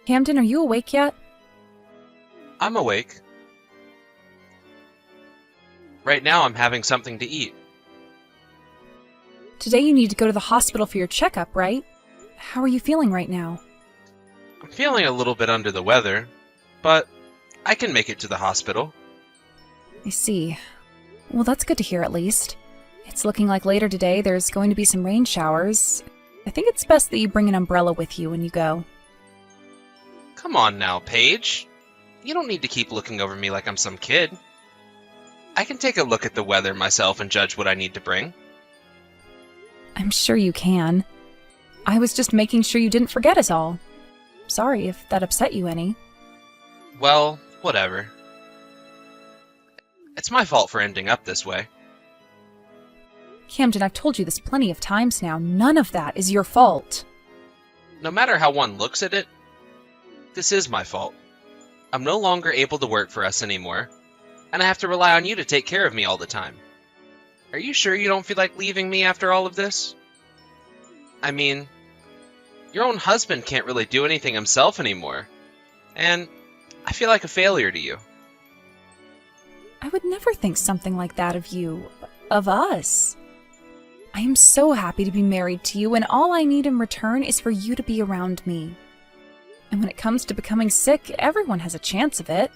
Camden, are you awake yet? I'm awake. Right now I'm having something to eat. Today you need to go to the hospital for your checkup, right? How are you feeling right now? I'm feeling a little bit under the weather, but I can make it to the hospital. I see. Well, that's good to hear at least. It's looking like later today there's going to be some rain showers. I think it's best that you bring an umbrella with you when you go. Come on now, Paige. You don't need to keep looking over me like I'm some kid. I can take a look at the weather myself and judge what I need to bring. I'm sure you can. I was just making sure you didn't forget us all. Sorry if that upset you any. Well, whatever. It's my fault for ending up this way. Camden, I've told you this plenty of times now. None of that is your fault. No matter how one looks at it, this is my fault. I'm no longer able to work for us anymore, and I have to rely on you to take care of me all the time. Are you sure you don't feel like leaving me after all of this? I mean, your own husband can't really do anything himself anymore, and I feel like a failure to you. I would never think something like that of you, of us. I am so happy to be married to you, and all I need in return is for you to be around me. And when it comes to becoming sick, everyone has a chance of it.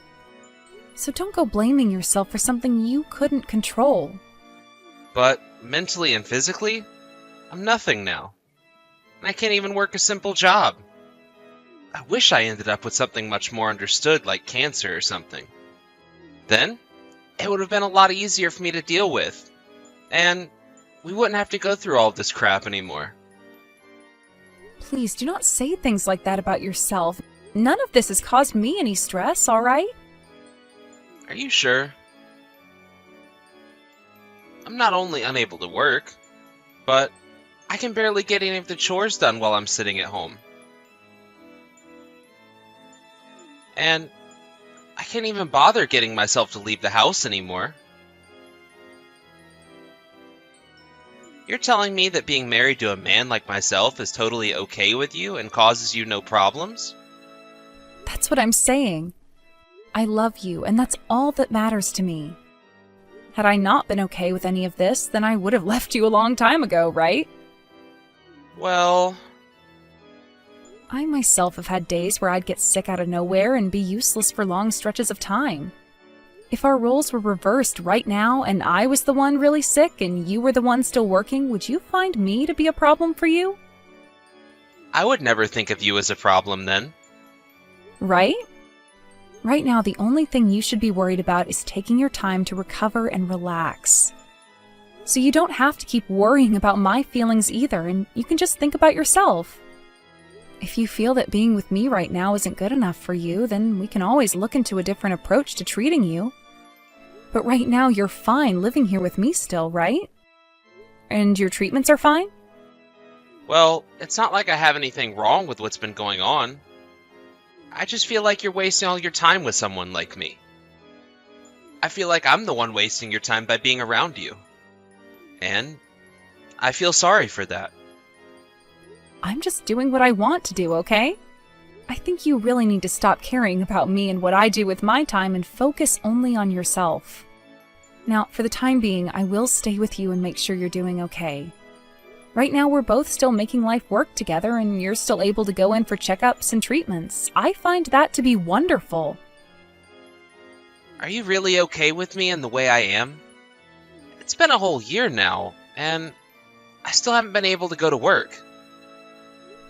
So don't go blaming yourself for something you couldn't control. But mentally and physically, I'm nothing now. And I can't even work a simple job. I wish I ended up with something much more understood like cancer or something. Then, it would have been a lot easier for me to deal with. And we wouldn't have to go through all of this crap anymore. Please do not say things like that about yourself. None of this has caused me any stress, all right? Are you sure? I'm not only unable to work, but I can barely get any of the chores done while I'm sitting at home. And I can't even bother getting myself to leave the house anymore. You're telling me that being married to a man like myself is totally okay with you and causes you no problems? That's what I'm saying. I love you, and that's all that matters to me. Had I not been okay with any of this, then I would have left you a long time ago, right? Well, I myself have had days where I'd get sick out of nowhere and be useless for long stretches of time. If our roles were reversed right now and I was the one really sick and you were the one still working, would you find me to be a problem for you? I would never think of you as a problem then. Right? Right now, the only thing you should be worried about is taking your time to recover and relax. So you don't have to keep worrying about my feelings either, and you can just think about yourself. If you feel that being with me right now isn't good enough for you, then we can always look into a different approach to treating you. But right now, you're fine living here with me still, right? And your treatments are fine? Well, it's not like I have anything wrong with what's been going on. I just feel like you're wasting all your time with someone like me. I feel like I'm the one wasting your time by being around you. And I feel sorry for that. I'm just doing what I want to do, okay? I think you really need to stop caring about me and what I do with my time and focus only on yourself. Now, for the time being, I will stay with you and make sure you're doing okay. Right now, we're both still making life work together, and you're still able to go in for checkups and treatments. I find that to be wonderful. Are you really okay with me and the way I am? It's been a whole year now, and I still haven't been able to go to work.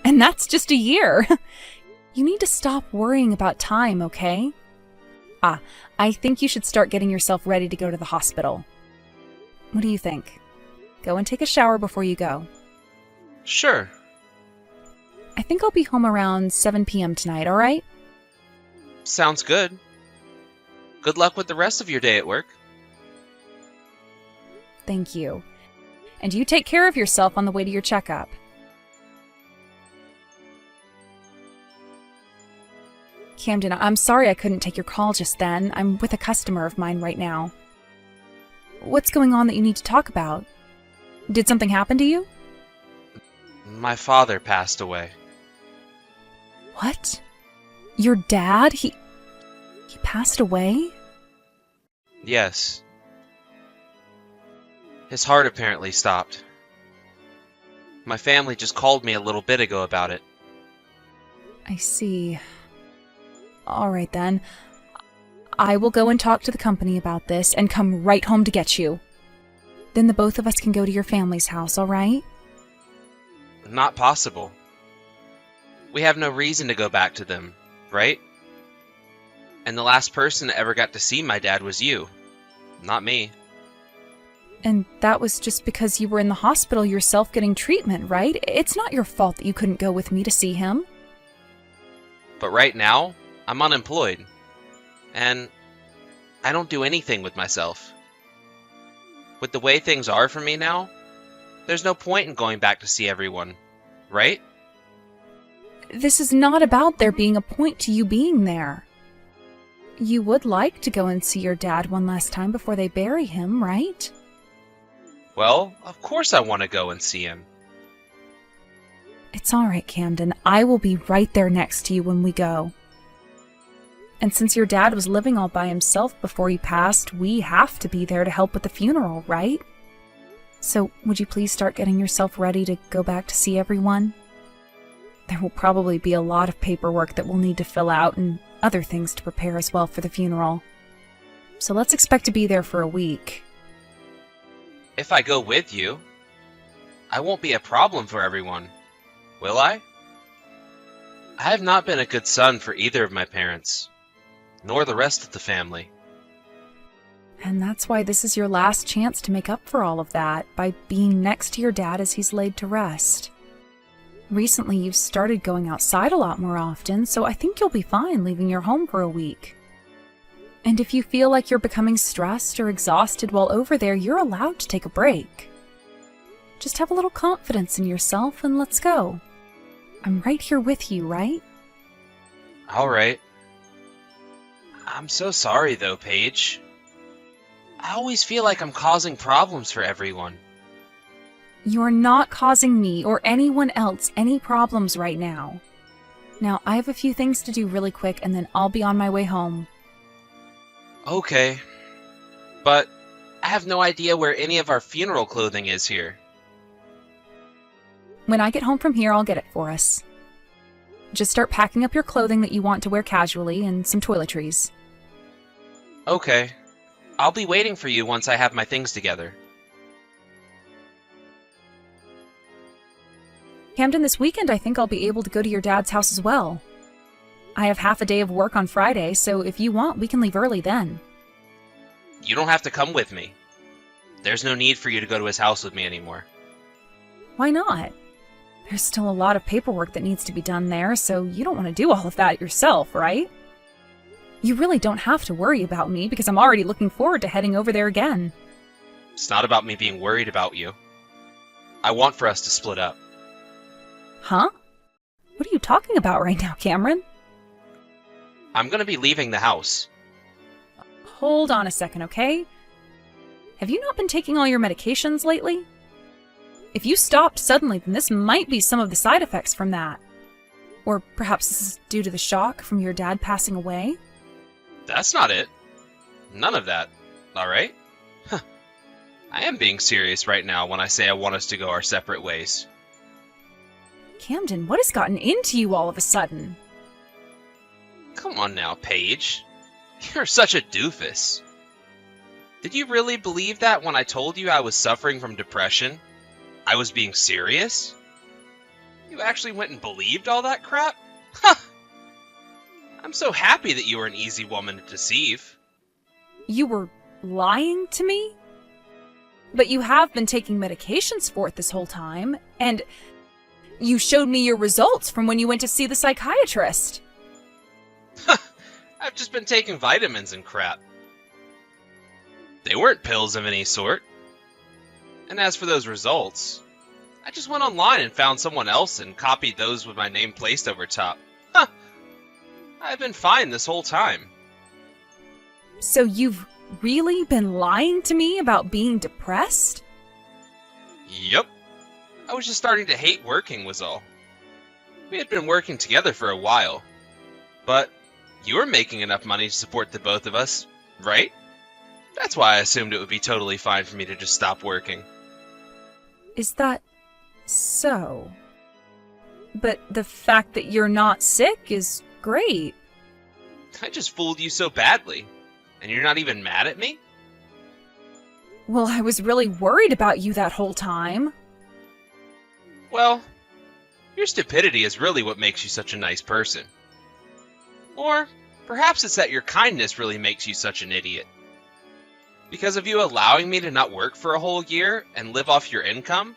And that's just a year. You need to stop worrying about time, okay? I think you should start getting yourself ready to go to the hospital. What do you think? Go and take a shower before you go. Sure. I think I'll be home around 7 p.m. tonight, all right? Sounds good. Good luck with the rest of your day at work. Thank you. And you take care of yourself on the way to your checkup. Camden, I'm sorry I couldn't take your call just then. I'm with a customer of mine right now. What's going on that you need to talk about? Did something happen to you? My father passed away. What? Your dad? He passed away? Yes. His heart apparently stopped. My family just called me a little bit ago about it. I see. All right then. I will go and talk to the company about this and come right home to get you. Then the both of us can go to your family's house, all right? Not possible. We have no reason to go back to them, right? And the last person that ever got to see my dad was you, not me. And that was just because you were in the hospital yourself getting treatment, right? It's not your fault that you couldn't go with me to see him. But right now, I'm unemployed. And I don't do anything with myself. With the way things are for me now, there's no point in going back to see everyone, right? This is not about there being a point to you being there. You would like to go and see your dad one last time before they bury him, right? Well, of course I want to go and see him. It's all right, Camden. I will be right there next to you when we go. And since your dad was living all by himself before he passed, we have to be there to help with the funeral, right? So, would you please start getting yourself ready to go back to see everyone? There will probably be a lot of paperwork that we'll need to fill out and other things to prepare as well for the funeral. So let's expect to be there for a week. If I go with you, I won't be a problem for everyone, will I? I have not been a good son for either of my parents, nor the rest of the family. And that's why this is your last chance to make up for all of that, by being next to your dad as he's laid to rest. Recently, you've started going outside a lot more often, so I think you'll be fine leaving your home for a week. And if you feel like you're becoming stressed or exhausted while over there, you're allowed to take a break. Just have a little confidence in yourself and let's go. I'm right here with you, right? All right. I'm so sorry though, Paige. I always feel like I'm causing problems for everyone. You're not causing me or anyone else any problems right now. Now, I have a few things to do really quick and then I'll be on my way home. Okay. But I have no idea where any of our funeral clothing is here. When I get home from here, I'll get it for us. Just start packing up your clothing that you want to wear casually and some toiletries. Okay. I'll be waiting for you once I have my things together. Camden, this weekend I think I'll be able to go to your dad's house as well. I have half a day of work on Friday, so if you want, we can leave early then. You don't have to come with me. There's no need for you to go to his house with me anymore. Why not? There's still a lot of paperwork that needs to be done there, so you don't want to do all of that yourself, right? You really don't have to worry about me because I'm already looking forward to heading over there again. It's not about me being worried about you. I want for us to split up. Huh? What are you talking about right now, Cameron? I'm gonna be leaving the house. Hold on a second, okay? Have you not been taking all your medications lately? If you stopped suddenly, then this might be some of the side effects from that. Or perhaps this is due to the shock from your dad passing away? That's not it. None of that. Alright? I am being serious right now when I say I want us to go our separate ways. Camden, what has gotten into you all of a sudden? Come on now, Paige. You're such a doofus. Did you really believe that when I told you I was suffering from depression? I was being serious? You actually went and believed all that crap? Huh! I'm so happy that you were an easy woman to deceive. You were lying to me? But you have been taking medications for it this whole time, and you showed me your results from when you went to see the psychiatrist. I've just been taking vitamins and crap. They weren't pills of any sort. And as for those results, I just went online and found someone else and copied those with my name placed over top. Huh! I've been fine this whole time. So you've really been lying to me about being depressed? Yep. I was just starting to hate working was all. We had been working together for a while. But you were making enough money to support the both of us, right? That's why I assumed it would be totally fine for me to just stop working. Is that so? But the fact that you're not sick is great. I just fooled you so badly, and you're not even mad at me? Well, I was really worried about you that whole time. Well, your stupidity is really what makes you such a nice person. Or perhaps it's that your kindness really makes you such an idiot. Because of you allowing me to not work for a whole year and live off your income,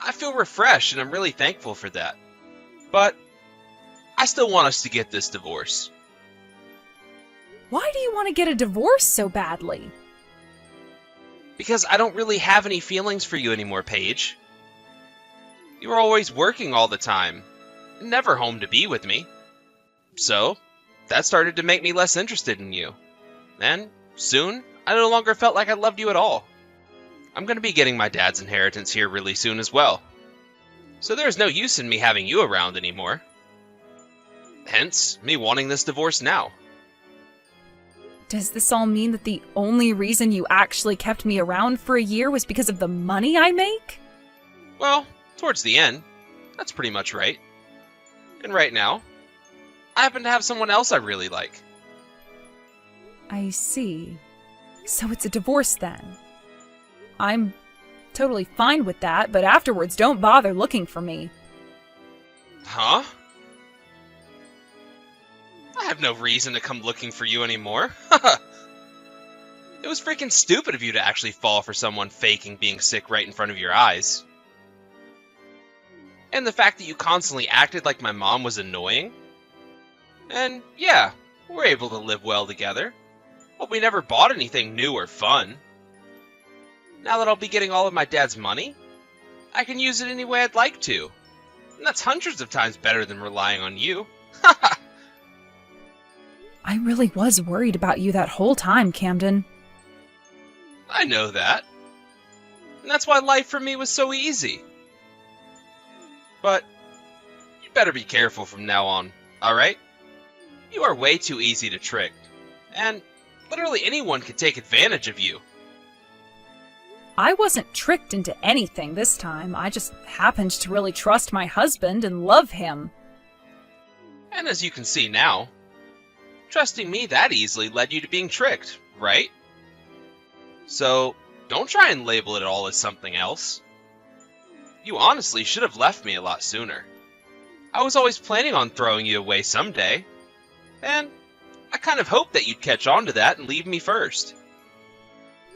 I feel refreshed and I'm really thankful for that. But I still want us to get this divorce. Why do you want to get a divorce so badly? Because I don't really have any feelings for you anymore, Paige. You were always working all the time, never home to be with me. So, that started to make me less interested in you. And soon, I no longer felt like I loved you at all. I'm going to be getting my dad's inheritance here really soon as well. So there's no use in me having you around anymore. Hence, me wanting this divorce now. Does this all mean that the only reason you actually kept me around for a year was because of the money I make? Well, towards the end, that's pretty much right. And right now, I happen to have someone else I really like. I see. So it's a divorce then. I'm totally fine with that, but afterwards don't bother looking for me. Huh? I have no reason to come looking for you anymore. It was freaking stupid of you to actually fall for someone faking being sick right in front of your eyes. And the fact that you constantly acted like my mom was annoying. And yeah, we're able to live well together. But we never bought anything new or fun. Now that I'll be getting all of my dad's money, I can use it any way I'd like to. And that's hundreds of times better than relying on you. I really was worried about you that whole time, Camden. I know that. And that's why life for me was so easy. But you better be careful from now on, alright? You are way too easy to trick. And literally anyone could take advantage of you. I wasn't tricked into anything this time. I just happened to really trust my husband and love him. And as you can see now, trusting me that easily led you to being tricked, right? So, don't try and label it all as something else. You honestly should have left me a lot sooner. I was always planning on throwing you away someday, and I kind of hoped that you'd catch on to that and leave me first.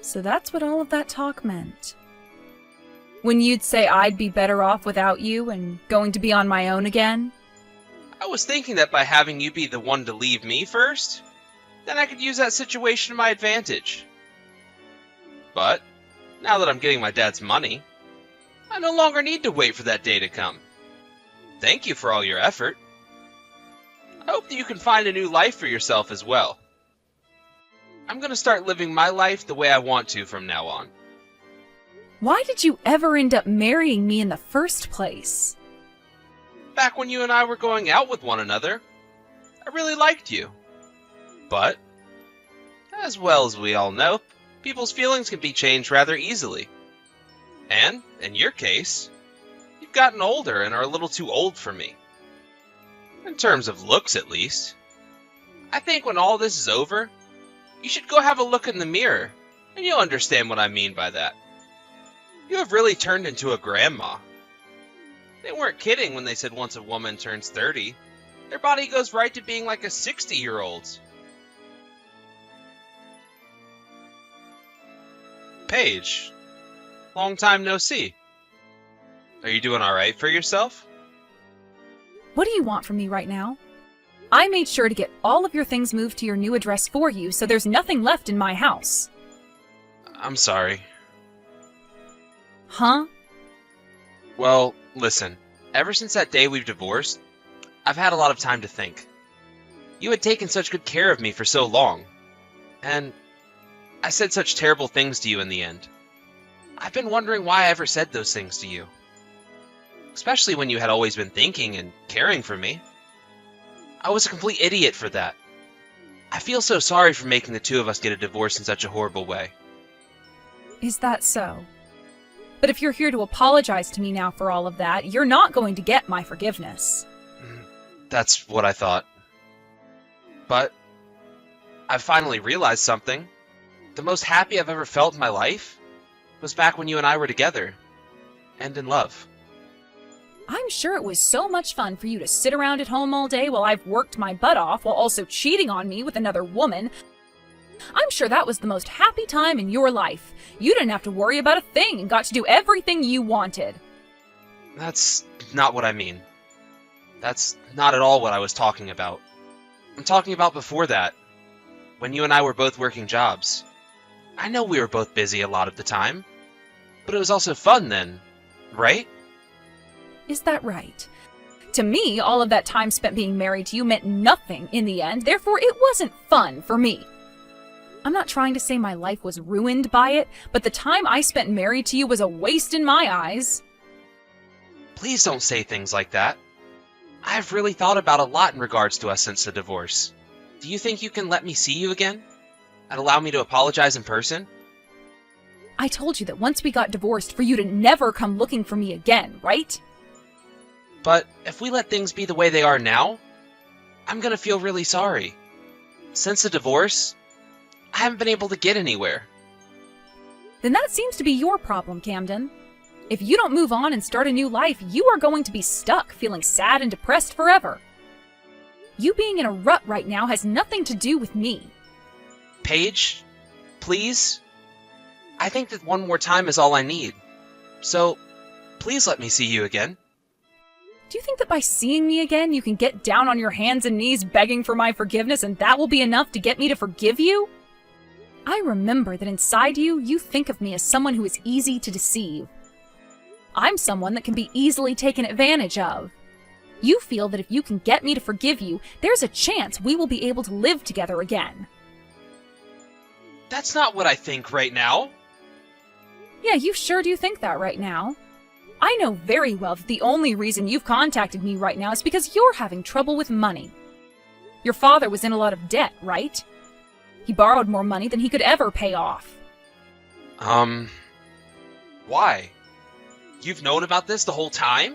So that's what all of that talk meant. When you'd say I'd be better off without you and going to be on my own again? I was thinking that by having you be the one to leave me first, then I could use that situation to my advantage. But, now that I'm getting my dad's money, I no longer need to wait for that day to come. Thank you for all your effort. I hope that you can find a new life for yourself as well. I'm going to start living my life the way I want to from now on. Why did you ever end up marrying me in the first place? Back when you and I were going out with one another, I really liked you. But, as well as we all know, people's feelings can be changed rather easily. And, in your case, you've gotten older and are a little too old for me. In terms of looks, at least. I think when all this is over, you should go have a look in the mirror, and you'll understand what I mean by that. You have really turned into a grandma. They weren't kidding when they said once a woman turns 30, their body goes right to being like a 60-year-old's. Paige, long time no see. Are you doing alright for yourself? What do you want from me right now? I made sure to get all of your things moved to your new address for you, so there's nothing left in my house. I'm sorry. Huh? Well, listen, ever since that day we've divorced, I've had a lot of time to think. You had taken such good care of me for so long, and I said such terrible things to you in the end. I've been wondering why I ever said those things to you. Especially when you had always been thinking and caring for me. I was a complete idiot for that. I feel so sorry for making the two of us get a divorce in such a horrible way. Is that so? But if you're here to apologize to me now for all of that, you're not going to get my forgiveness. That's what I thought. But I finally realized something. The most happy I've ever felt in my life was back when you and I were together and in love. I'm sure it was so much fun for you to sit around at home all day while I've worked my butt off while also cheating on me with another woman. I'm sure that was the most happy time in your life. You didn't have to worry about a thing and got to do everything you wanted. That's not what I mean. That's not at all what I was talking about. I'm talking about before that, when you and I were both working jobs. I know we were both busy a lot of the time, but it was also fun then, right? Is that right? To me, all of that time spent being married to you meant nothing in the end, therefore it wasn't fun for me. I'm not trying to say my life was ruined by it, but the time I spent married to you was a waste in my eyes. Please don't say things like that. I've really thought about a lot in regards to us since the divorce. Do you think you can let me see you again? And allow me to apologize in person? I told you that once we got divorced for you to never come looking for me again, right? But if we let things be the way they are now, I'm gonna feel really sorry. Since the divorce, I haven't been able to get anywhere. Then that seems to be your problem, Camden. If you don't move on and start a new life, you are going to be stuck feeling sad and depressed forever. You being in a rut right now has nothing to do with me. Paige, please? I think that one more time is all I need. So, please let me see you again. Do you think that by seeing me again, you can get down on your hands and knees begging for my forgiveness and that will be enough to get me to forgive you? I remember that inside you, you think of me as someone who is easy to deceive. I'm someone that can be easily taken advantage of. You feel that if you can get me to forgive you, there's a chance we will be able to live together again. That's not what I think right now. Yeah, you sure do think that right now. I know very well that the only reason you've contacted me right now is because you're having trouble with money. Your father was in a lot of debt, right? He borrowed more money than he could ever pay off. Why? You've known about this the whole time?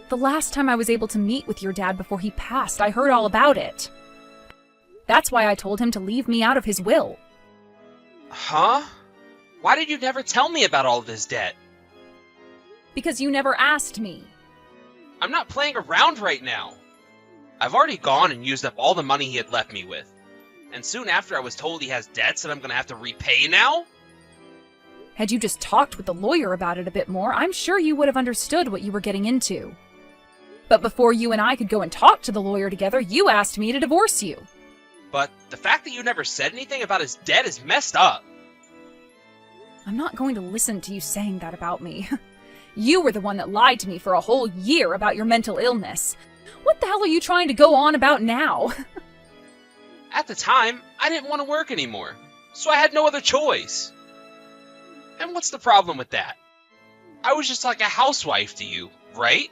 The last time I was able to meet with your dad before he passed, I heard all about it. That's why I told him to leave me out of his will. Huh? Why did you never tell me about all of his debt? Because you never asked me. I'm not playing around right now. I've already gone and used up all the money he had left me with. And soon after I was told he has debts that I'm gonna have to repay now? Had you just talked with the lawyer about it a bit more, I'm sure you would have understood what you were getting into. But before you and I could go and talk to the lawyer together, you asked me to divorce you. But the fact that you never said anything about his debt is messed up. I'm not going to listen to you saying that about me. You were the one that lied to me for a whole year about your mental illness. What the hell are you trying to go on about now? At the time, I didn't want to work anymore, so I had no other choice. And what's the problem with that? I was just like a housewife to you, right?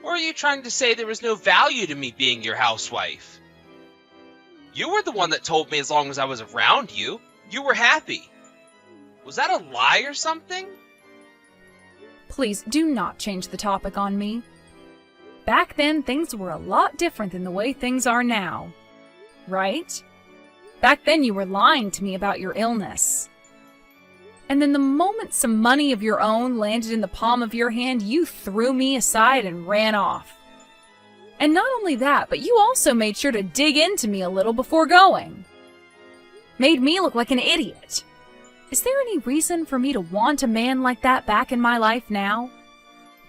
Or are you trying to say there was no value to me being your housewife? You were the one that told me as long as I was around you, you were happy. Was that a lie or something? Please do not change the topic on me. Back then, things were a lot different than the way things are now. Right? Back then, you were lying to me about your illness. And then the moment some money of your own landed in the palm of your hand, you threw me aside and ran off. And not only that, but you also made sure to dig into me a little before going. Made me look like an idiot. Is there any reason for me to want a man like that back in my life now?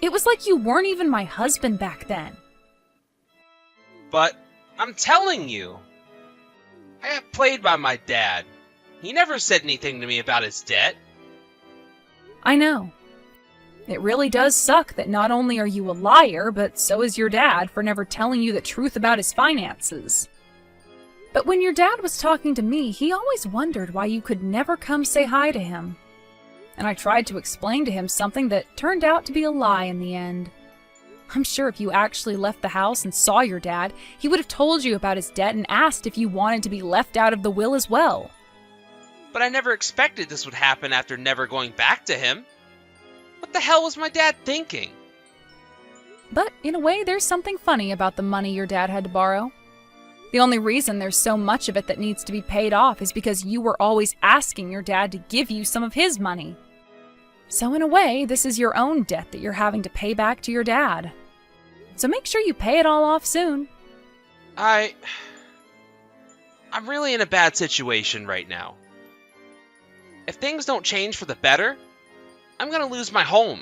It was like you weren't even my husband back then. But I'm telling you, I got played by my dad. He never said anything to me about his debt. I know. It really does suck that not only are you a liar, but so is your dad for never telling you the truth about his finances. But when your dad was talking to me, he always wondered why you could never come say hi to him. And I tried to explain to him something that turned out to be a lie in the end. I'm sure if you actually left the house and saw your dad, he would have told you about his debt and asked if you wanted to be left out of the will as well. But I never expected this would happen after never going back to him. What the hell was my dad thinking? But in a way, there's something funny about the money your dad had to borrow. The only reason there's so much of it that needs to be paid off is because you were always asking your dad to give you some of his money. So in a way, this is your own debt that you're having to pay back to your dad. So make sure you pay it all off soon. I'm really in a bad situation right now. If things don't change for the better, I'm gonna lose my home.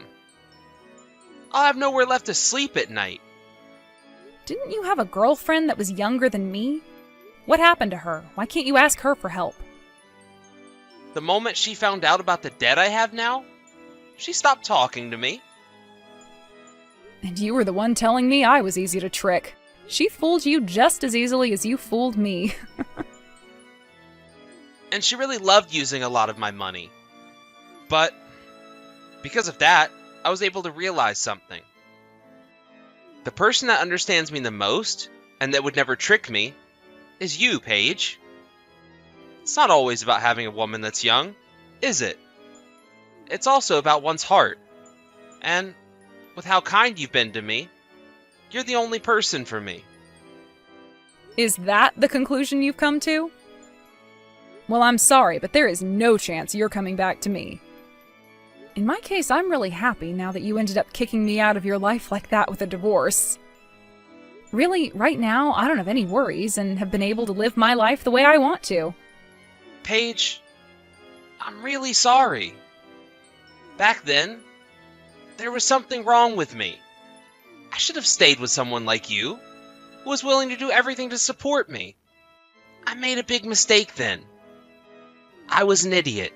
I'll have nowhere left to sleep at night. Didn't you have a girlfriend that was younger than me? What happened to her? Why can't you ask her for help? The moment she found out about the debt I have now, she stopped talking to me. And you were the one telling me I was easy to trick. She fooled you just as easily as you fooled me. And she really loved using a lot of my money. But because of that, I was able to realize something. The person that understands me the most, and that would never trick me, is you, Paige. It's not always about having a woman that's young, is it? It's also about one's heart. And with how kind you've been to me, you're the only person for me. Is that the conclusion you've come to? Well, I'm sorry, but there is no chance you're coming back to me. In my case, I'm really happy now that you ended up kicking me out of your life like that with a divorce. Really, right now, I don't have any worries and have been able to live my life the way I want to. Paige, I'm really sorry. Back then, there was something wrong with me. I should have stayed with someone like you, who was willing to do everything to support me. I made a big mistake then. I was an idiot.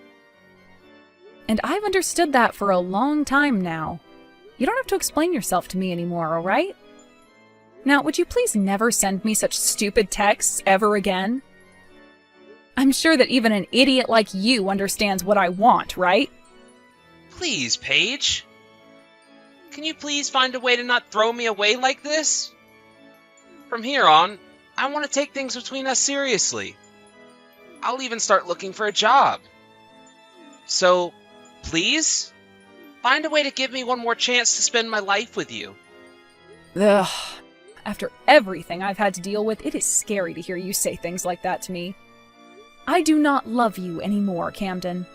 And I've understood that for a long time now. You don't have to explain yourself to me anymore, all right? Now, would you please never send me such stupid texts ever again? I'm sure that even an idiot like you understands what I want, right? Please, Paige. Can you please find a way to not throw me away like this? From here on, I want to take things between us seriously. I'll even start looking for a job. So, please, find a way to give me one more chance to spend my life with you. Ugh. After everything I've had to deal with, it is scary to hear you say things like that to me. I do not love you anymore, Camden.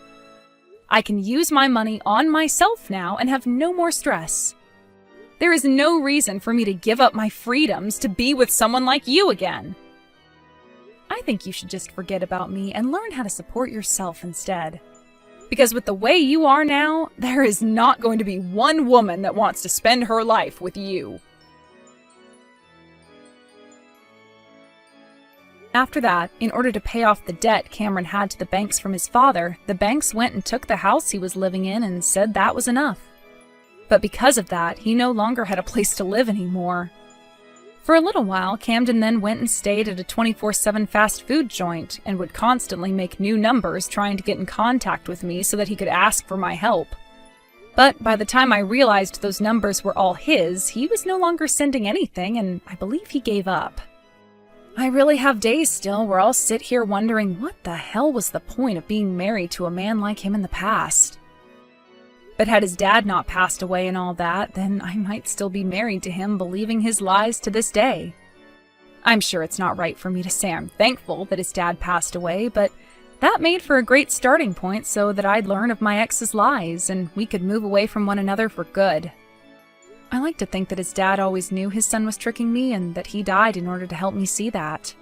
I can use my money on myself now and have no more stress. There is no reason for me to give up my freedoms to be with someone like you again. I think you should just forget about me and learn how to support yourself instead. Because with the way you are now, there is not going to be one woman that wants to spend her life with you. After that, in order to pay off the debt Cameron had to the banks from his father, the banks went and took the house he was living in and said that was enough. But because of that, he no longer had a place to live anymore. For a little while, Camden then went and stayed at a 24/7 fast food joint and would constantly make new numbers trying to get in contact with me so that he could ask for my help. But by the time I realized those numbers were all his, he was no longer sending anything, and I believe he gave up. I really have days still where I'll sit here wondering what the hell was the point of being married to a man like him in the past. But had his dad not passed away and all that, then I might still be married to him, believing his lies to this day. I'm sure it's not right for me to say I'm thankful that his dad passed away, but that made for a great starting point so that I'd learn of my ex's lies and we could move away from one another for good. I like to think that his dad always knew his son was tricking me and that he died in order to help me see that.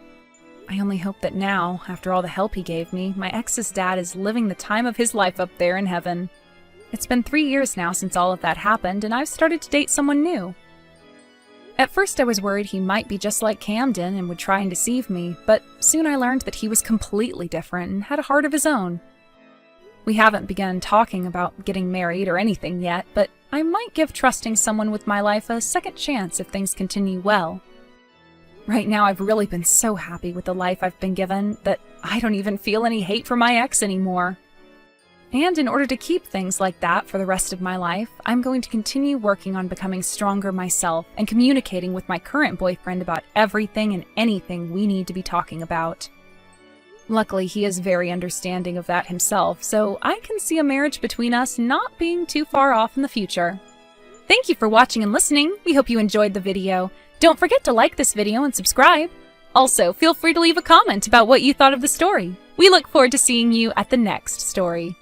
I only hope that now, after all the help he gave me, my ex's dad is living the time of his life up there in heaven. It's been 3 years now since all of that happened, and I've started to date someone new. At first I was worried he might be just like Camden and would try and deceive me, but soon I learned that he was completely different and had a heart of his own. We haven't begun talking about getting married or anything yet, but I might give trusting someone with my life a second chance if things continue well. Right now I've really been so happy with the life I've been given that I don't even feel any hate for my ex anymore. And in order to keep things like that for the rest of my life, I'm going to continue working on becoming stronger myself and communicating with my current boyfriend about everything and anything we need to be talking about. Luckily, he is very understanding of that himself, so I can see a marriage between us not being too far off in the future. Thank you for watching and listening. We hope you enjoyed the video. Don't forget to like this video and subscribe. Also, feel free to leave a comment about what you thought of the story. We look forward to seeing you at the next story.